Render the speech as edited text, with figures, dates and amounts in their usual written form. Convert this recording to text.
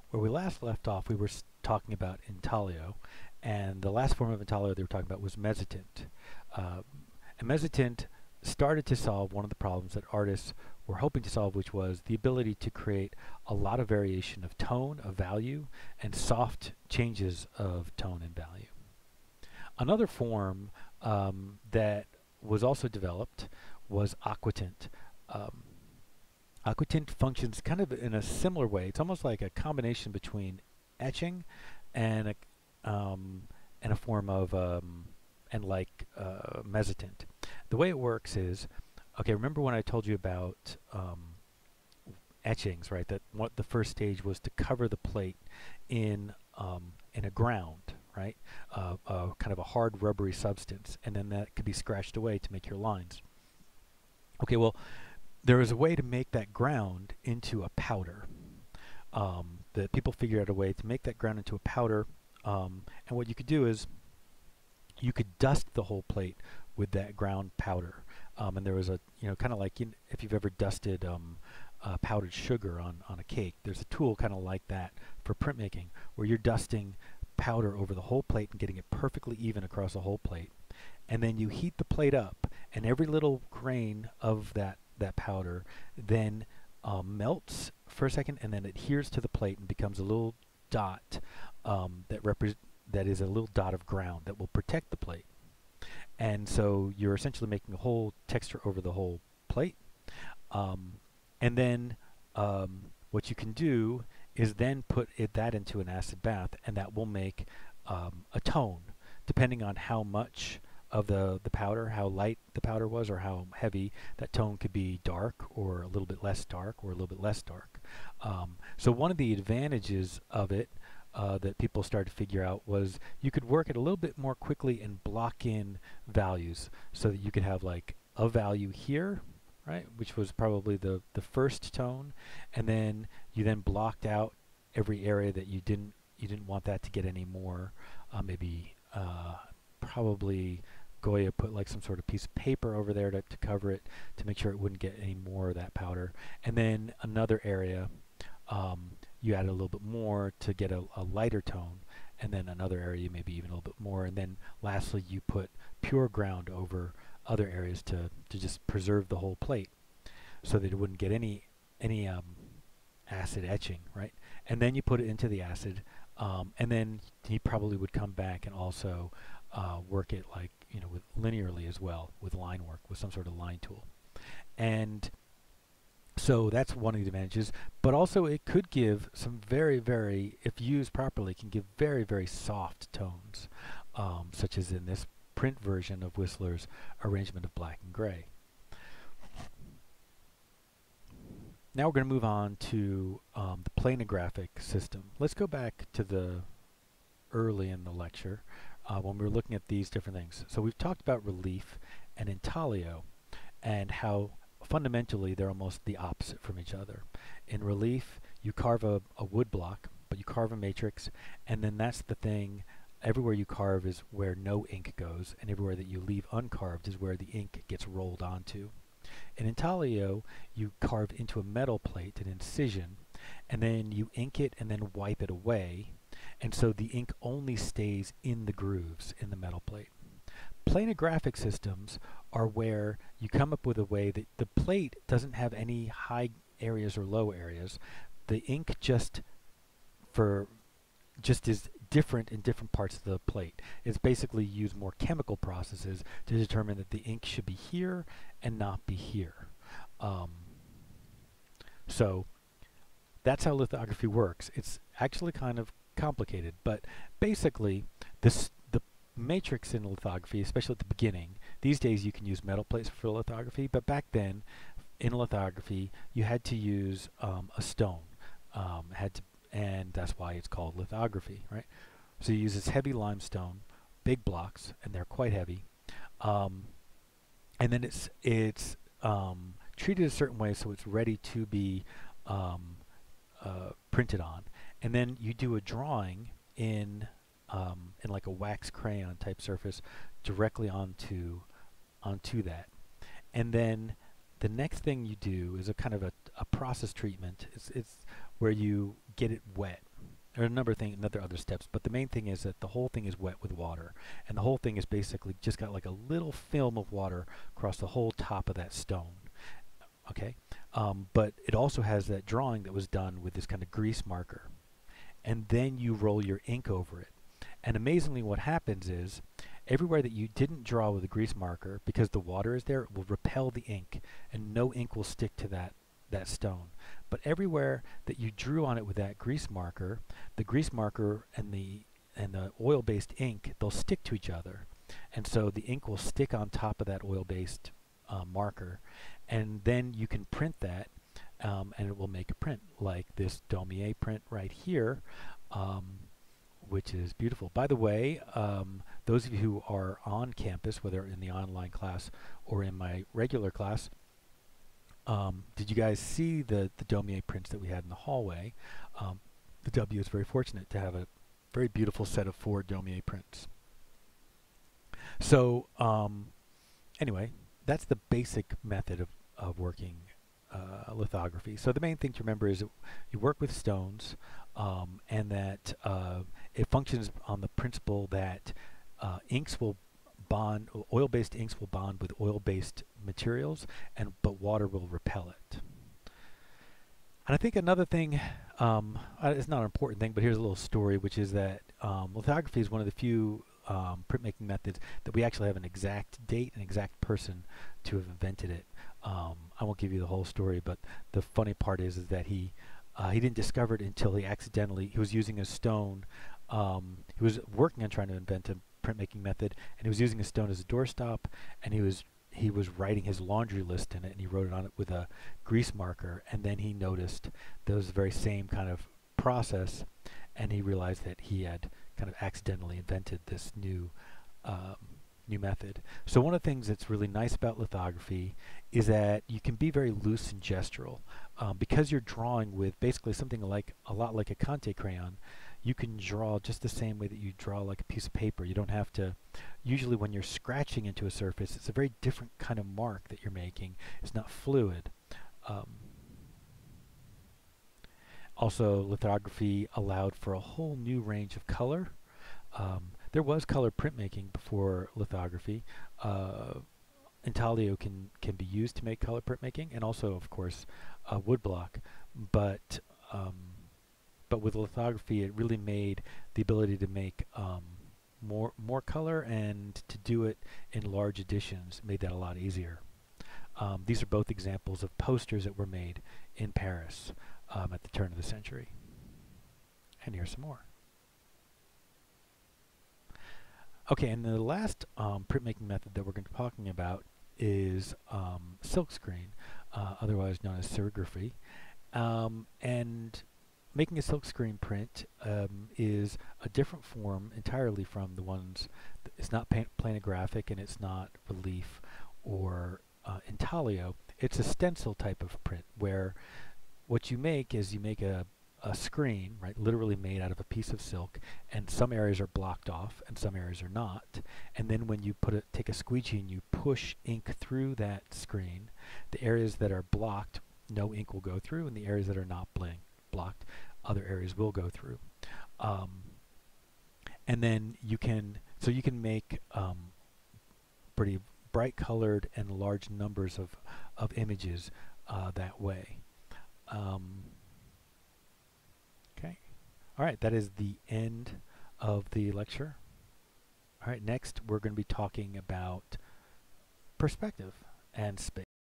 Where we last left off, we were talking about intaglio, and the last form of intaglio they were talking about was mezzotint. Uh, and mezzotint started to solve one of the problems that artists were hoping to solve, which was the ability to create a lot of variation of tone, of value, and soft changes of tone and value. Another form that was also developed was Aquatint. Um, Aquatint functions kind of in a similar way. It's almost like a combination between etching and a form of mezzotint. The way it works is, okay, remember when I told you about etchings, right? That what the first stage was to cover the plate in a ground, right? Kind of a hard rubbery substance, and then that could be scratched away to make your lines. Okay, well, there is a way to make that ground into a powder. That people figured out a way to make that ground into a powder, and what you could do is you could dust the whole plate with that ground powder. And there was a, kind of like if you've ever dusted powdered sugar on a cake, there's a tool kind of like that for printmaking, where you're dusting powder over the whole plate and getting it perfectly even across the whole plate. And then you heat the plate up, and every little grain of that powder then melts for a second, and then adheres to the plate and becomes a little dot that is a little dot of ground that will protect the plate. And so you're essentially making a whole texture over the whole plate. And then what you can do is then put that into an acid bath, and that will make a tone, depending on how much of the powder, how light the powder was, or how heavy. That tone could be dark, or a little bit less dark, or a little bit less dark. So one of the advantages of it that people started to figure out was you could work it a little bit more quickly and block in values, so that you could have like a value here, right, which was probably the first tone, and then you then blocked out every area that you didn't want that to get any more. Maybe probably Goya put like some sort of piece of paper over there to cover it, to make sure it wouldn't get any more of that powder. And then another area you add a little bit more to get a lighter tone, and then another area maybe even a little bit more, and then lastly you put pure ground over other areas to just preserve the whole plate, so that it wouldn't get any acid etching, right? And then you put it into the acid, and then he probably would come back and also work it like with linearly as well, with line work, with some sort of line tool. And so that's one of the advantages, but also it could give some very, very, if used properly, can give very, very soft tones, such as in this print version of Whistler's arrangement of black and gray. Now we're going to move on to the Planar Graphics system. Let's go back to the early in the lecture when we were looking at these different things. So we've talked about relief and intaglio, and how fundamentally they're almost the opposite from each other. In relief, you carve a wood block, but you carve a matrix, and then that's the thing. Everywhere you carve is where no ink goes, and everywhere that you leave uncarved is where the ink gets rolled onto. In intaglio, you carve into a metal plate, an incision, and then you ink it and then wipe it away, and so the ink only stays in the grooves in the metal plate. Planar graphic systems are where you come up with a way that the plate doesn't have any high areas or low areas. The ink just is different in different parts of the plate. It's basically use more chemical processes to determine that the ink should be here and not be here. So that's how lithography works. It's actually kind of complicated, but basically the matrix in lithography, especially at the beginning, these days you can use metal plates for lithography, but back then in lithography you had to use a stone, and that's why it's called lithography, right? So you use this heavy limestone, big blocks, and they're quite heavy, and then it's treated a certain way so it's ready to be printed on, and then you do a drawing in like a wax crayon type surface directly onto that. And then the next thing you do is a kind of a process treatment. It's where you get it wet. There are a number of things, other steps, but the main thing is that the whole thing is wet with water, and the whole thing is basically just got like a little film of water across the whole top of that stone. Okay, but it also has that drawing that was done with this kind of grease marker, and then you roll your ink over it. And amazingly, what happens is everywhere that you didn't draw with a grease marker, because the water is there, it will repel the ink, and no ink will stick to that stone. But everywhere that you drew on it with that grease marker, the grease marker and the oil-based ink, they'll stick to each other, and so the ink will stick on top of that oil-based marker, and then you can print that, and it will make a print like this Daumier print right here, which is beautiful. By the way, those of you who are on campus, whether in the online class or in my regular class, did you guys see the Daumier prints that we had in the hallway? The W is very fortunate to have a very beautiful set of 4 Daumier prints. So anyway, that's the basic method of working lithography. So the main thing to remember is that you work with stones, and that it functions on the principle that inks will bond, oil-based inks will bond with oil-based materials, but water will repel it. And I think another thing, it's not an important thing, but here's a little story, which is that lithography is one of the few printmaking methods that we actually have an exact date, an exact person to have invented it. I won't give you the whole story, but the funny part is that he didn't discover it until he was using a stone. He was working on trying to invent a printmaking method, and he was using a stone as a doorstop, and he was writing his laundry list in it, and he wrote it on it with a grease marker, and then he noticed there was the very same kind of process, and he realized that he had kind of accidentally invented this new method. So one of the things that's really nice about lithography is that you can be very loose and gestural. Because you're drawing with basically something a lot like a Conte crayon, you can draw just the same way that you draw like a piece of paper. You don't have to, usually when you're scratching into a surface, it's a very different kind of mark that you're making. It's not fluid. Also, lithography allowed for a whole new range of color. There was color printmaking before lithography. Intaglio can be used to make color printmaking, and also, of course, woodblock. But with lithography, it really made the ability to make more color and to do it in large editions made that a lot easier. These are both examples of posters that were made in Paris at the turn of the century. And here's some more. Okay, and the last printmaking method that we're going to be talking about is silkscreen, otherwise known as serigraphy. And making a silkscreen print is a different form entirely from the ones. It's not planar graphic, and it's not relief or intaglio. It's a stencil type of print where what you make is you make a screen, right, literally made out of a piece of silk, and some areas are blocked off and some areas are not. And then when you take a squeegee and you push ink through that screen, the areas that are blocked, no ink will go through, and the areas that are not blocked, other areas will go through. And then you can make pretty bright colored and large numbers of images that way. Okay. All right, that is the end of the lecture. All right, next we're going to be talking about perspective and space.